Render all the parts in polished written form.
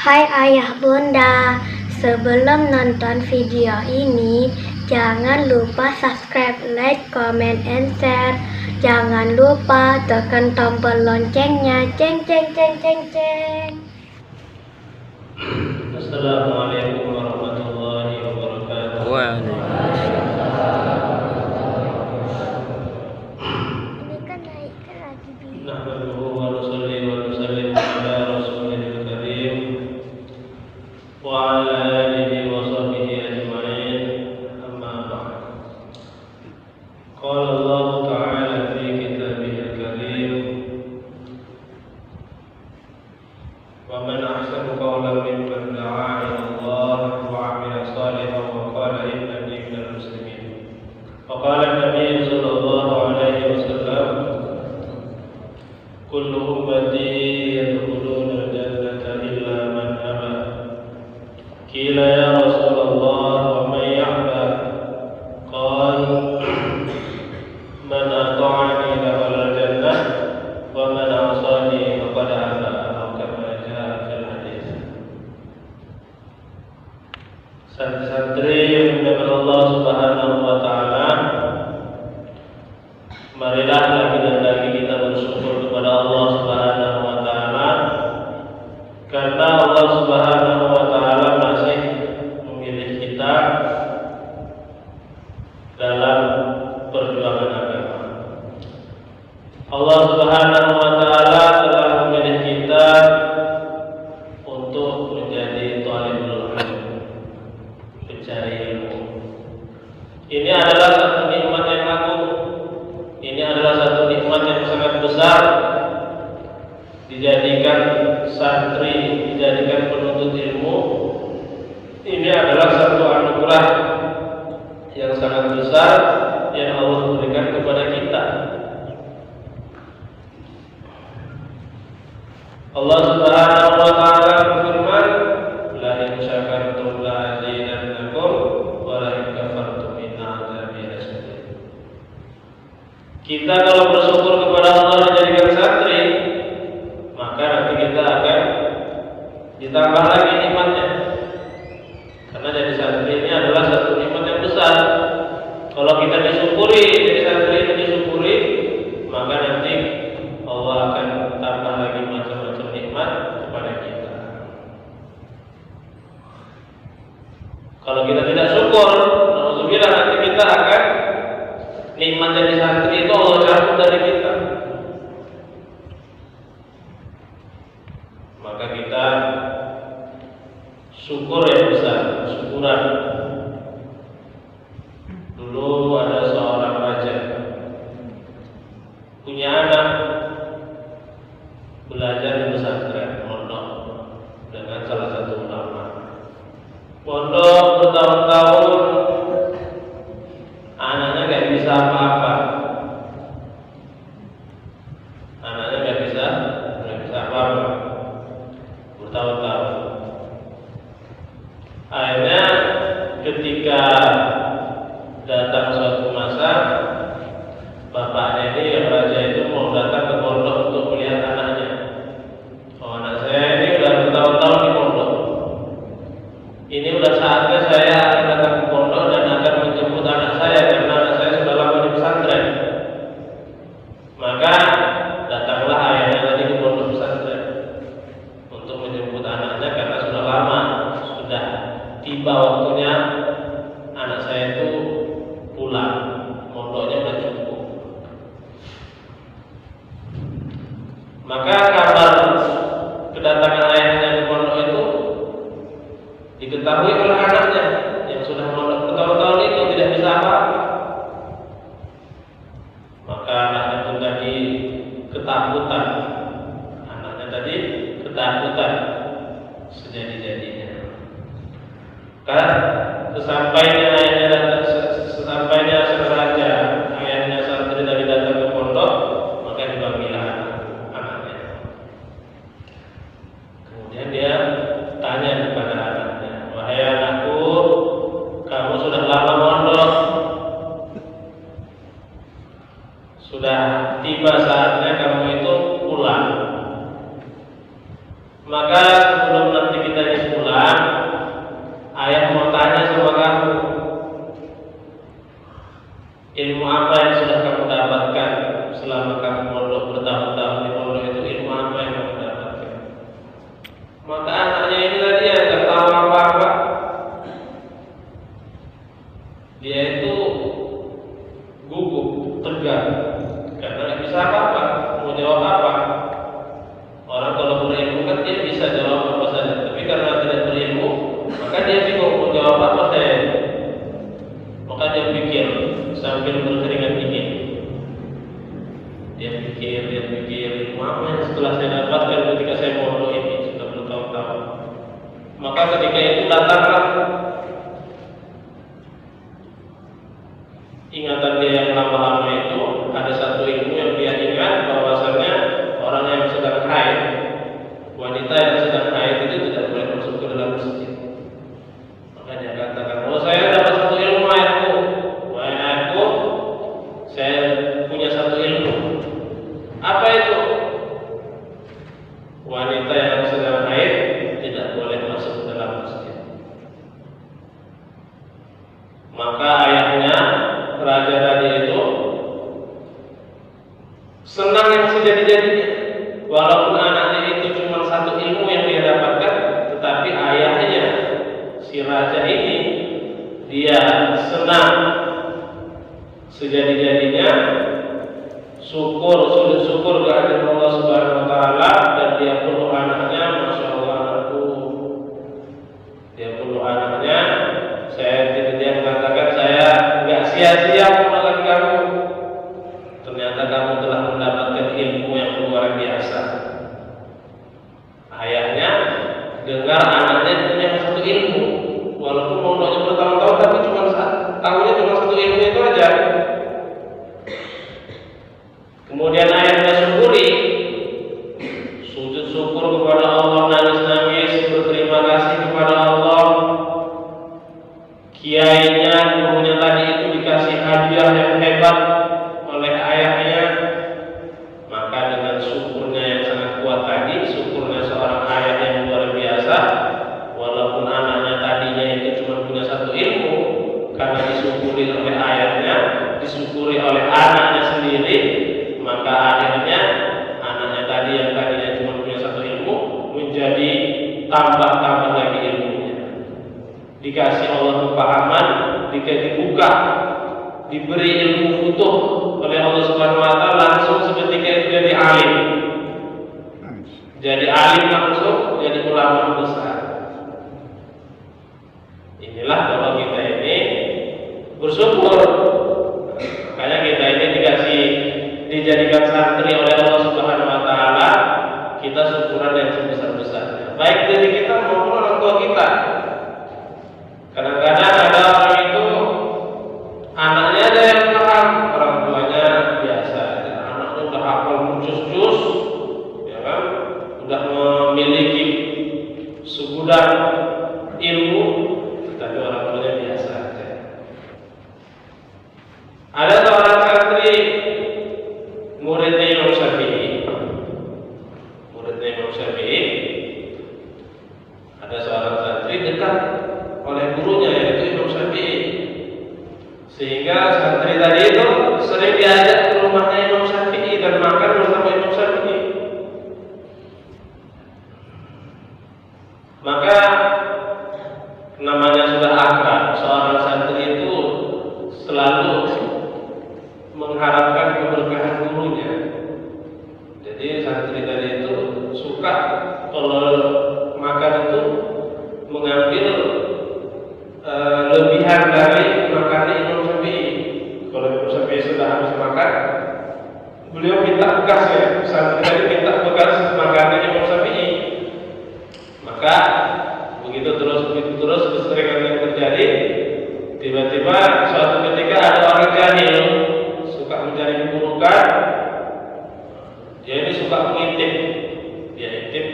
Hai ayah bunda, sebelum nonton video ini, jangan lupa subscribe, like, comment, and share. Jangan lupa tekan tombol loncengnya, ceng ceng ceng ceng ceng. Assalamualaikum warahmatullahi wabarakatuh. Ini kan naikkan lagi di. Nahmaduhu wa nusalli wa nusallim ala rasulil karim wa ala alihi wa sahbihi ajma'in. Amma ba'd. Qala Allah ta'ala fi kitabihil karim, wa man ahsanu qawlan mimman da'a ila Allah wa 'amila shalihan wa qala innani minal muslimin. Wa qala an-nabiy sallallahu alaihi wasallam, kullu ummati yadkhuluna al-jannata illa man aba. Qila ya Rasulullah wa man ya'ba? Qala man ata'ani dakhala al-jannah wa man 'asani faqad aba, atau kama jaa fil hadits. Santri-santri yang dimuliakan Allah Subhanahu wa taala, marilah lagi dan lagi kita bersyukur kepada Allah Subhanahu wa taala, karena Allah Subhanahu wa taala masih memilih kita dalam perjuangan agama. Allah Subhanahu wa taala telah memilih kita untuk menjadi thalibul ilm, pencari ilmu. Ini adalah satu nikmat yang agung. Ini adalah satu nikmat yang sangat besar. Dijadikan santri, dijadikan penuntut ilmu, ini adalah satu anugerah yang sangat besar yang Allah berikan kepada kita. Allah Subhanahu wa taala berfirman, la in syakartum la azidannakum wa la in kafartum inna 'adzabi lasyadid. Kita kalau bersyukur kepada Allah dijadikan santri, maka nanti kita akan ditambah lagi nikmatnya. Karena jadi santri ini adalah satu nikmat yang besar. Kalau kita disyukuri, jadi santri itu disyukuri, maka nanti Allah akan tambah lagi macam-macam nikmat kepada kita. Kalau kita tidak syukur, alhamdulillah nanti kita akan nikmat jadi santri itu Allah cabut dari kita. Maka kita syukur yang besar, syukuran. Dulu ada seorang raja punya anak, belajar di pesantren pondok dengan salah satu ulama. Pondok bertahun-tahun, anaknya gak bisa apa-apa. Anaknya gak bisa apa-apa bertahun-tahun. Akhirnya ketika datang suatu masa, bapaknya ini yang raja itu mau datang ke pondok untuk melihat anaknya. Oh, anak saya ini udah bertahun-tahun di pondok. Ini udah saatnya saya akan datang ke pondok dan akan menjemput anak saya, karena anak saya sudah lama di pesantren. Maka datanglah ayahnya tadi ke pondok pesantren untuk menjemput anaknya, karena sudah lama, sudah tiba waktunya anak saya itu pulang, pondoknya sudah cukup. Maka kabar kedatangan ayahnya di pondok itu diketahui oleh anaknya yang sudah mondok bertahun-tahun itu tidak bisa apa-apa. Maka anaknya pun tadi ketakutan. Anaknya tadi ketakutan sejadi-jadinya. Kan sesampainya ayahnya datang, sesampainya sang raja, ayahnya santri tadi datang ke pondok, maka dipanggillah anaknya. Kemudian dia tanya kepada anaknya, wahai anakku, kamu sudah lama mondok, sudah tiba saatnya kamu itu pulang. Maka sebelum nanti kita Maka ketika itu datanglah ingatan dia yang lama-lama itu, ada satu ilmu yang dia ingat bahwasanya orang yang sedang haid, wanita yang sedang haid itu tidak boleh masuk ke dalam masjid. Maka dia katakan, oh saya dapat satu ilmu ayahku, wahai ayahku, saya punya satu ilmu. Apa itu? Wanita yang sedang haid tidak boleh masuk ke dalam masjid. Maka ayahnya, raja tadi itu senang yang sejadi-jadinya. Walaupun anaknya itu cuma satu ilmu yang dia dapatkan, tetapi ayahnya, si raja ini, dia senang sejadi-jadinya, sujud syukur kehadirat Allah Subhanahu wa taala, dan dia peluk anaknya, Masya Allah anakku. Dia peluk anaknya, dia mengatakan, saya enggak sia-sia menolong kamu. Ternyata kamu telah mendapatkan ilmu yang luar biasa. Ayahnya dengar anaknya punya satu ilmu, walaupun mondoknya bertahun-tahun, tapi tahunya cuma satu ilmu itu aja. Kemudian ayahnya syukuri, sujud syukur kepada Allah, nangis-nangis, berterima kasih kepada Allah. Kiainya, gurunya tadi itu dikasih hadiah yang hebat oleh ayahnya. Maka dengan syukurnya yang sangat kuat tadi, syukurnya seorang ayah yang luar biasa, walaupun anaknya tadinya itu cuma punya satu ilmu, karena disyukuri oleh ayahnya, disyukuri oleh anaknya sendiri, maka akhirnya anaknya tadi yang tadinya cuma punya satu ilmu menjadi tambah-tambah lagi ilmunya. Dikasih Allah kepahaman, dibuka, diberi ilmu futuh oleh Allah Subhanahu wa taala, langsung seketika itu jadi alim. Jadi alim langsung, jadi ulama besar. Inilah kalau kita ini bersyukur. Makanya kita ini dijadikan santri oleh Allah Subhanahu wa taala, kita syukuran yang sebesar-besarnya. Baik dari kita maupun orang tua kita. Kadang-kadang ada orang itu anaknya ada yang paham, orang tuanya biasa. Anaknya udah hafal juz-juz, ya kan? Udah memiliki segudang ilmu, tapi orang tuanya biasa aja. Ada seorang santri muridnya Imam Syafi'i. Ada seorang santri dekat oleh gurunya yaitu Imam Syafi'i, sehingga santri tadi itu sering diajak ke rumahnya Imam Syafi'i dan makan bersama Imam Syafi'i. Maka namanya sudah akrab, seorang santri itu selalu mengharapkan keberkahan gurunya. Jadi santri tadi itu suka kalau makan itu mengambil lebihan dari makannya Imam Syafi'i. Kalau Imam Syafi'i sudah habis makan, beliau minta bekasnya. Santri tadi minta bekas makannya Imam Syafi'i. Maka begitu terus keseringan yang terjadi. Tiba-tiba suatu ketika ada orang jahil suka mencari keburukan. Dia ini suka mengintip. Dia intip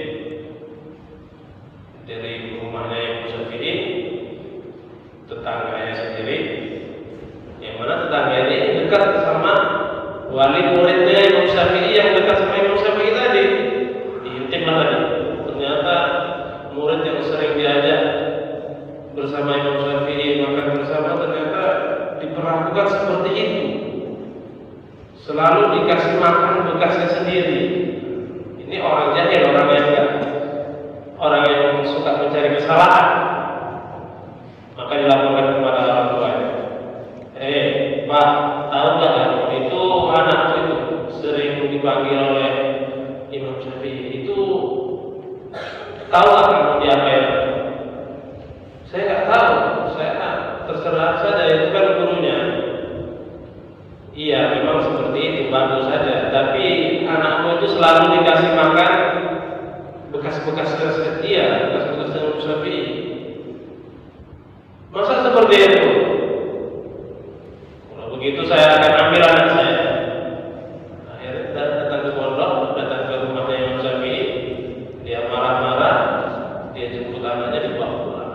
dari rumahnya Imam Syafi'i, tetangganya sendiri, yang mana tetangga ini dekat sama wali muridnya Imam Syafi'i yang dekat sama Imam Syafi'i tadi. Diintip lah tadi. Ternyata murid yang sering diajak bersama Imam Syafi'i makan bersama ternyata diperlakukan seperti itu. Selalu dikasih makan bekasnya sendiri. Ini orang jahil, orang yang suka mencari kesalahan. Maka dilaporkan kepada orang tuanya. Pak, tahu nggak itu anakku itu sering dipanggil oleh Imam Syafi'i. Itu tahu nggak kamu diapain? Saya nggak tahu. Saya terserah saja, itu kan gurunya. Iya, memang seperti itu, bagus saja. Tapi anakmu itu selalu dikasih makan bekas-bekas yang Imam Syafi'i. Masa seperti itu? Kalau begitu saya akan ambil anak saya. Akhirnya datang ke pondok, datang ke rumahnya Imam Syafi'i. Dia marah-marah, dia jemput anaknya dibawa pulang.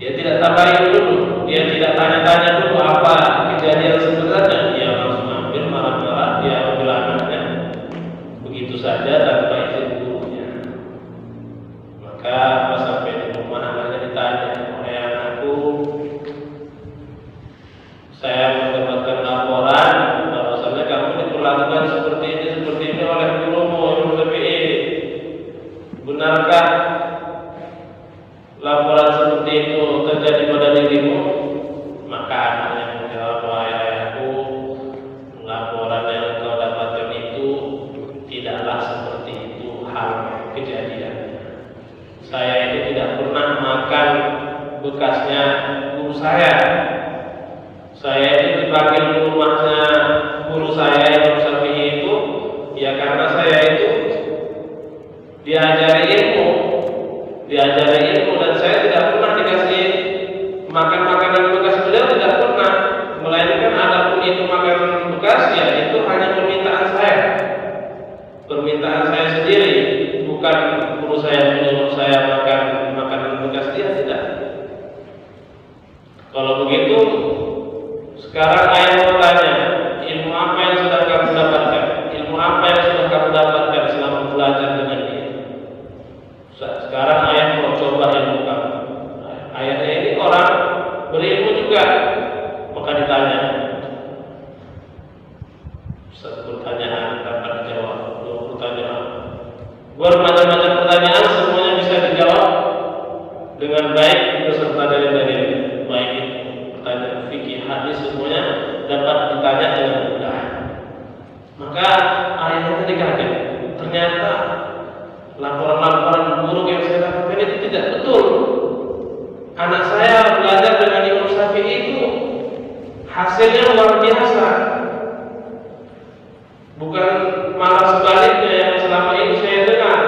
Dia tidak tabayun dulu, dia tidak tanya-tanya dulu apa kejadian sebenarnya. Dia langsung ambil marah-marah, dia ambil anaknya begitu saja tanpa izin gurunya. Maka pas sampai di rumah anaknya ditanya, "Wahai anakku, saya mendapatkan laporan bahwasanya kamu diperlakukan seperti ini oleh gurumu Imam Syafi'i. Benarkah laporan seperti itu terjadi pada dirimu?" Maka anaknya menjawab, "Wahai ayahku, laporan yang kau dapatkan itu tidaklah seperti itu hal kejadiannya. Saya itu tidak pernah makan bekasnya guru saya. Saya itu dipanggil ke rumahnya guru saya Imam Syafi'i itu ya karena saya itu diajari ilmu dan saya tidak pernah dikasih makan makanan bekas beliau, tidak pernah. Melainkan adapun itu makanan bekas ya itu hanya permintaan saya sendiri, bukan guru saya menyuruh saya makan makanan bekas dia, tidak. Kalau begitu, sekarang ayah bertanya, ilmu apa yang sudah kamu dapatkan? Ilmu apa yang sudah kamu dapatkan selama belajar dengan dia? Sekarang ayah mau coba ilmu kamu. Ayahnya ini orang berilmu juga, maka ditanya. Satu pertanyaan dapat dijawab, dua pertanyaan, bermacam-macam pertanyaan, semuanya bisa dijawab dengan baik beserta dalil-dalil. Baik itu pertanyaan fikih, hadis, semuanya dapat ditanya dengan mudah. Maka ayahnya tadi kaget, ternyata laporan-laporan buruk yang saya dapatkan itu tidak betul. Anak saya belajar dengan Imam Syafi'i itu hasilnya luar biasa, bukan malah sebaliknya yang selama ini saya dengar.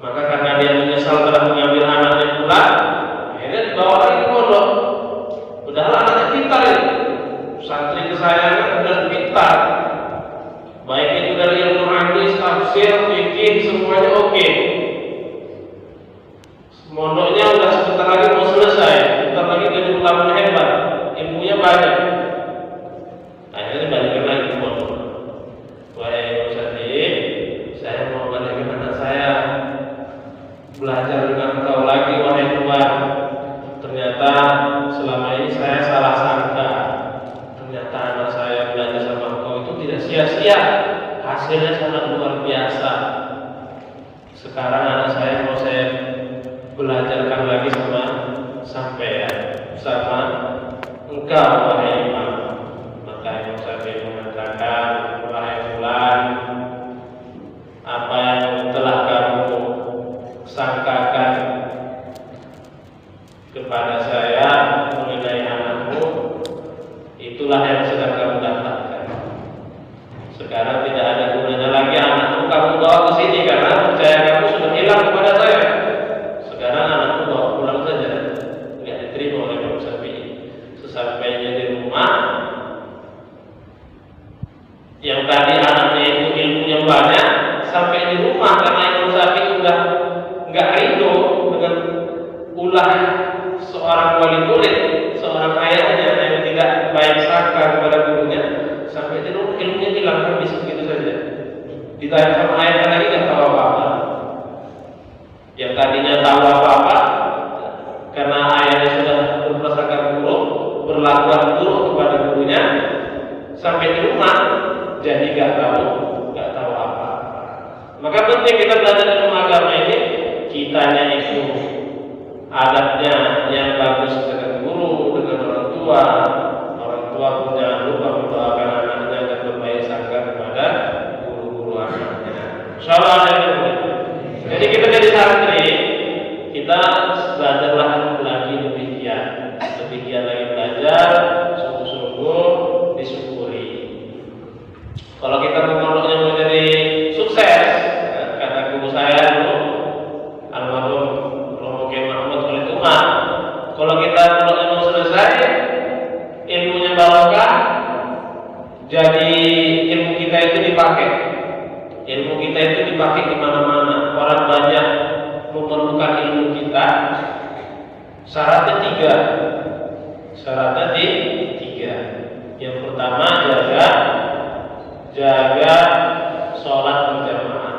Maka karena dia menyesal telah mengambil anaknya pulang, akhirnya dibawa lagi ke pondok. Padahal anaknya pintar itu, santri kesayangan dan pintar, baik itu dari ilmu hadis, tafsir, fikih, semuanya oke. Mondoknya udah sebentar lagi mau selesai, sebentar lagi jadi ulama hebat, ilmunya banyak. Akhirnya balik lagi ke pondok. Wahai Imam Syafi'i, saya mau balikin anak saya belajar dengan engkau lagi, wahai Tuhan. Ternyata selama ini saya salah sangka. Ternyata anak saya belajar sama engkau itu tidak sia-sia, hasilnya sangat luar biasa. Sekarang anak saya mau saya belajarkan lagi sama sampean, sama engkau wahai Imam. Maka Imam Syafi'i mengatakan, wahai fulan, apa yang telah kamu sangkakan kepada saya mengenai anakmu, itulah yang sedang kamu dapatkan. Sekarang tidak ada gunanya lagi anakmu kamu bawa ke sini karena percaya kamu sudah hilang kepada saya. Sekarang anakmu bawa pulang saja, tidak diterima oleh Imam Syafi'i. Sesampainya di rumah, yang tadi anaknya itu ilmunya banyak, sampai di rumah karena Imam Syafi'i sudah nggak ridho dengan ulah seorang wali murid, seorang ayahnya yang tidak baik sangka kepada gurunya, sampai di rumah ilmunya hilang habis begitu saja. Ditanya sama ayahnya lagi nggak tahu apa-apa. Yang tadinya tahu apa-apa, karena ayahnya sudah berprasangka buruk, berlakuan buruk kepada gurunya, sampai di rumah jadi nggak tahu apa. Maka penting kita belajar ilmu agama ini, kitanya itu adabnya yang bagus dengan guru, dengan orang tua. Orang tua pun jangan lupa mendoakan anaknya dan berbaik sangka kepada guru-guru anaknya. Insyaallah ada yang benar. Jadi kita jadi santri, kita belajarlah lagi demikian lagi belajar, sungguh-sungguh disyukuri. Kalau kita mau jadi sukses, kata guru saya Ilmu kita itu dipakai di mana-mana. Orang banyak memerlukan ilmu kita. Syaratnya tiga. Yang pertama jaga sholat berjamaah.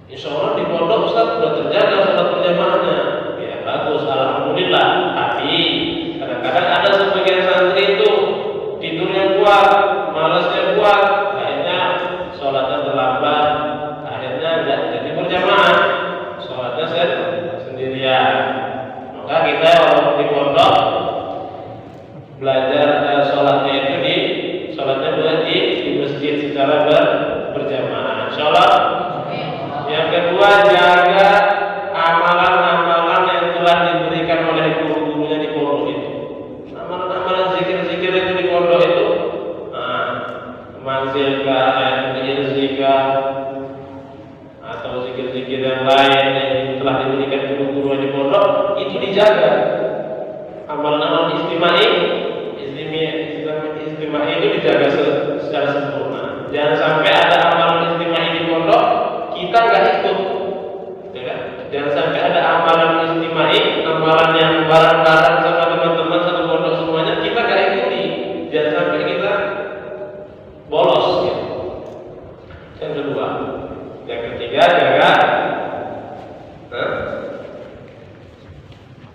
Insya Allah di pondok Ustaz sudah terjaga sholat berjamaahnya. Ya bagus, alhamdulillah. Tapi kadang-kadang ada sebagian santri itu tidurnya kuat, malasnya kuat, akhirnya sholatnya terlambat, akhirnya tidak jadi berjamaah, sholatnya sendirian. Maka kita walaupun di pondok belajar sholatnya itu di masjid secara berjamaah. Insya Allah. Yang kedua, jaga amalan-amalan yang telah diberikan oleh guru-gurunya di pondok itu. Amalan-amalan zikir-zikir itu di pondok itu, manzilkah, irzikah, atau zikir-zikir yang lain yang telah diberikan guru-guru di pondok itu dijaga. Amalan-amalan istimai itu dijaga secara sempurna. Jangan sampai ada amalan istimai di pondok kita nggak ikut, ya kan? Jangan sampai ada amalan istimai, amalan yang bareng-bareng sama teman-teman satu pondok semuanya kita nggak ikuti. Jangan sampai kita bolos. Ya. Yang kedua, yang ketiga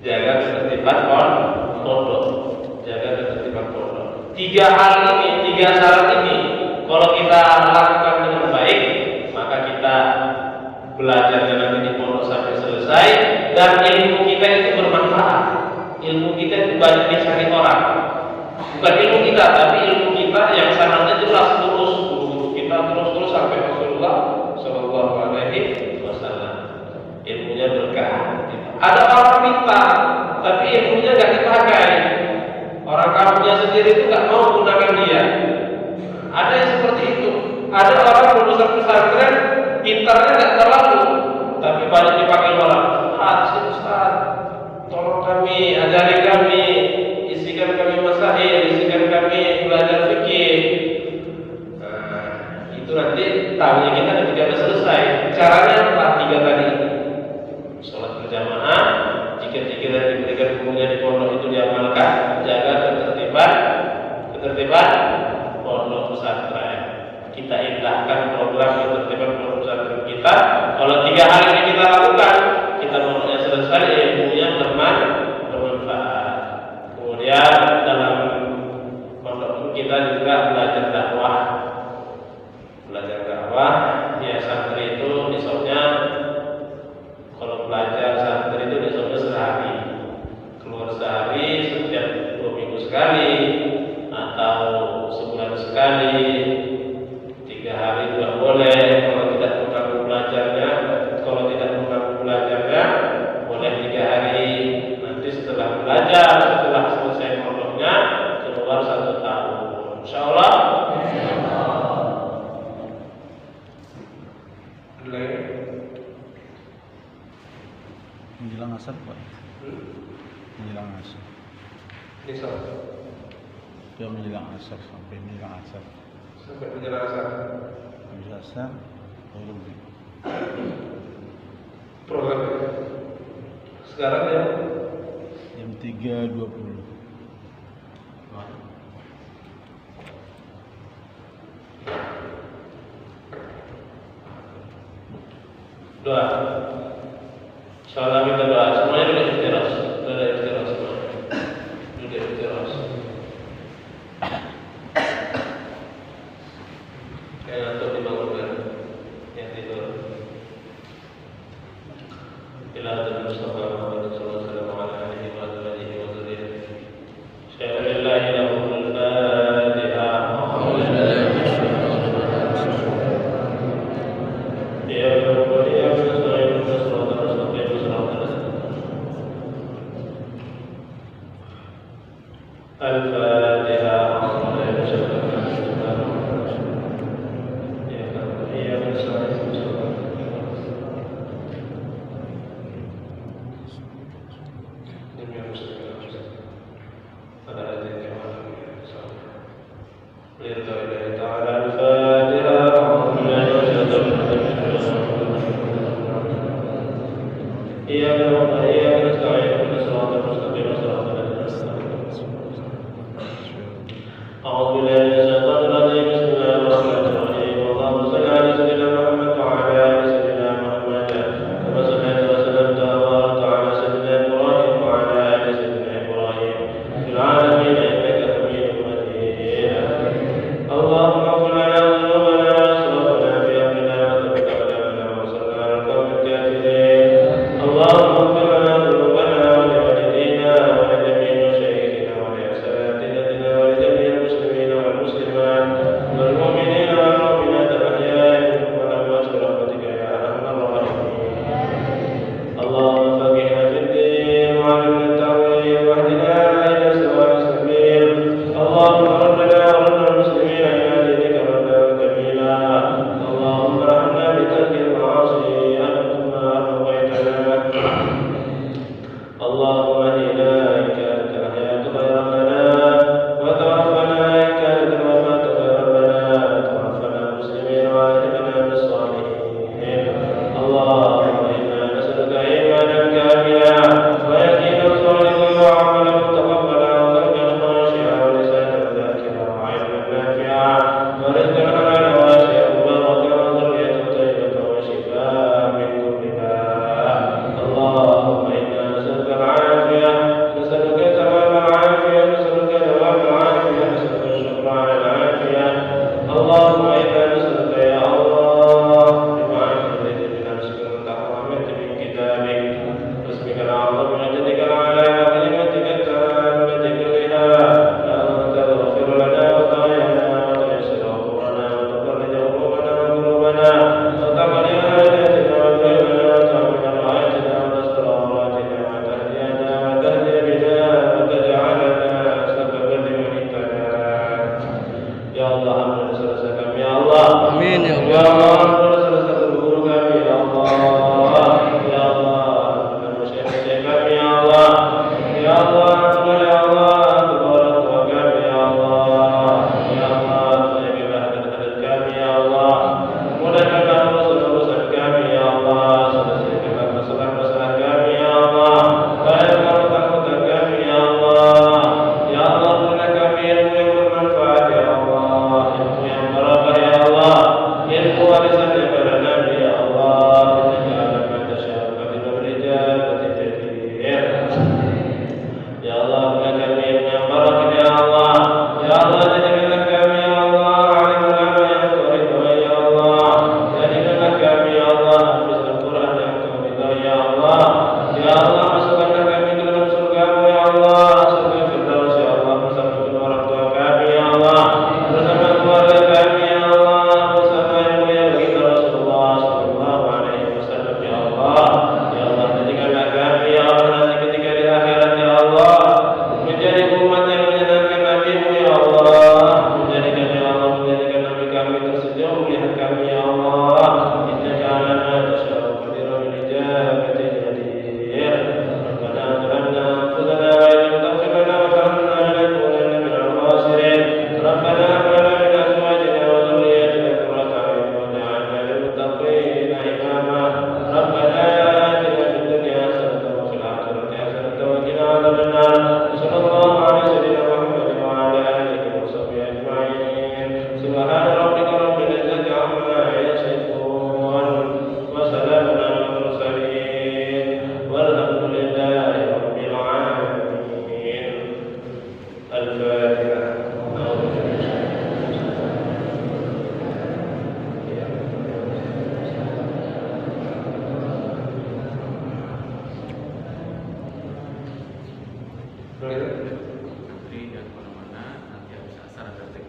jaga ketertiban pondok. Tiga syarat ini kalau kita lakukan dengan baik, maka kita belajarnya nanti di pondok sampai selesai dan ilmu kita itu bermanfaat. Ilmu kita itu banyak dicari orang. Bukan ilmu kita, tapi ilmu kita yang sanadnya jelas terus kita terus sampai Rasulullah Shallallahu Alaihi Wasallam. Ilmunya berkah. Ada orang pintar, tapi ilmunya nggak dipakai. Orang kampungnya sendiri itu nggak mau gunakan dia. Ada yang seperti itu. Ada orang lulusan pesantren, pintarnya nggak terlalu, tapi banyak dipakai orang. Ustaz, tolong kami, ajari kami, isikan kami masail, isikan kami belajar fikih. Itu nanti tahunya kita ketika sudah selesai. Caranya apa? 3 tadi. Sholat berjamaah, zikir-zikir yang diberikan gurunya di pondok itu diamalkan, jaga ketertiban pondok pesantren. Kita indahkan program ketertiban pondok pesantren kita. Kalau 3 hal ini kita lakukan, kita pondoknya selesai, ilmunya bermanfaat. Kemudian dalam pondok kita juga belajar dakwah. Ya santri itu nisabnya, kalau belajar santri itu nisabnya sehari, keluar sehari setiap 2 minggu sekali atau sebulan sekali, 3 hari juga boleh. Kalau tidak mengganggu belajarnya boleh 3 hari. Nanti setelah belajar, setelah selesai pondoknya keluar 1 tahun. Insya Allah. Menjelang asar Pak. Menjelang asar. Bisa. Ya menjelang asar sampai menjelang asar. Sampai menjelang asar. Habis asar baru Program sekarang ya jam 3.20. Doa. Salam kita doa. Semuanya duduk ikhtiras. Duduk ikhtiras semua. Duduk ikhtiras. Yang ngantuk dibangunkan. Yang tidur. Tilawatul Mustafa Muhammad sallallahu alaihi wa alihi wa sahbihi. Syai'un lillahi lahul Fatihah. إياك نعبد وإياك نستعين اهدنا الصراط المستقيم صراط الذين أنعمت عليهم. أعوذ بالله من الشيطان الرجيم بسم الله الرحمن الرحيم اللهم صل على سيدنا محمد وعلى آل سيدنا محمد كما صليت وسلمت وباركت على سيدنا إبراهيم وعلى آل سيدنا إبراهيم في العالمين إنك حميد مجيد. اللهم اغفر لنا ذنوبنا وأسرافنا في أمرنا وثبت أقدامنا وانصرنا على القوم الكافرين. اللهم اغفر لنا ذنوبنا ولوالدينا ولجميع مشايخنا ولأساتذتنا ولجميع المسلمين والمسلمات والمؤمنين والمؤمنات الأحياء منهم والأموات برحمتك يا أرحم الراحمين. اللهم فقهنا في الدين وعلمنا التأويل واهدنا إلى سواء السبيل. اللهم ردنا ورد المسلمين إلى دينك ردا جميلا. اللهم ارحمنا بترك المعاصي أنتما أبقيتنا. اللهم اهدنا إن كانت الحياة خيرا لنا وتوفنا إن كانت الوفاة خيرا لنا. توفنا مسلمين وألحقنا بالصالحين. اللهم إنا نسألك إيمانا كاملا ويقينا صادقا وعملا متقبلا وقلبا خاشعا ولسانا ذاكرا وعلما نافعا ورزقا حلالا واسعا مباركا وذرية طيبة وشفاء من كل داء. اللهم إنا نسألك العافية نسألك تمام العافية نسألك دوام العافية نسألك الشكر على العافية. اللهم إنا نسألك يا الله بما أنزلت من نفسك وتحرمت من كتابك باسمك الأعظم وجدك الأعلى وكلمتك التامة كلها أن تغفر لنا وتغيرنا وتيسر أمورنا وتفرج همومنا وكروبنا وتقضي حاجاتنا وتعيننا وتعمل رعايتنا وتستر عوراتنا وتهدينا وتهدي بنا وتجعلنا سببا لمن اهتدى. يا الله حمد نسألك يا الله. Amin ya يا Allah. الله حمد نسألك الغفور يا الله. يا الله المشايخ يا الله. يا الله يا الله تبارك وتعالى يا الله. يا الله طيب هدد يا الله. مدد رسل كامل يا الله. سلسلك مسلك مسلك يا الله. خير مرتك كامل يا الله. يا الله لك أمير ويكون منفعك يا الله. يا بركة يا الله. يلقوا لسانك لنا يا الله. إنك على ما تشاء قدير الرجال وتجدير. يا الله لك أمير يا بركة يا الله. يا الله تجد لك يا الله. علم لنا يا قريب يا الله. تجد لك يا الله. حفظ القرآن يا الله. يا الله مسلك لك من رسول يا الله. سلك في الدرس يا الله. مسلك في الورق يا الله. مسلك الورق يا الله. مسلك يا رسول الله صلى الله عليه وسلم يا الله. يا الله تجد لك يا الله. تجد لك الآخرة يا الله. menjadi umat yang menyenangkan Nabi-Mu ya Allah. Menjadikan ya Allah, menjadikan Nabi kami tersenyum melihat kami ya Allah. Inna ja'alana tasya'u qadira min ijabati jadir. Rabbana zalamna anfusana wa in lam taghfir lana wa tarhamna lanakunanna minal khasirin. Rabbana hab lana min azwajina wa dhurriyyatina qurrata a'yun waj'alna lil muttaqina imama. Rabbana atina fid dunya hasanatan wa fil akhirati hasanatan wa qina adzaban nar. صلى الله على سيدنا محمد وعلى آله وصحبه أجمعين. سبحان ربك رب العزة عما يصفون وسلام على المرسلين والحمد لله رب العالمين. الفاتحة. Jangan kemana-mana, nanti habis asar ada tek.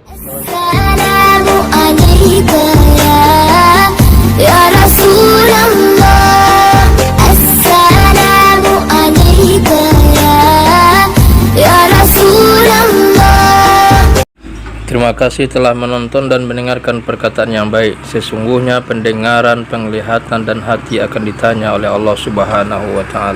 السلام عليك يا رسول الله. السلام عليك يا رسول الله. Terima kasih telah menonton dan mendengarkan perkataan yang baik. Sesungguhnya pendengaran, penglihatan, dan hati akan ditanya oleh Allah Subhanahu wa Ta'ala.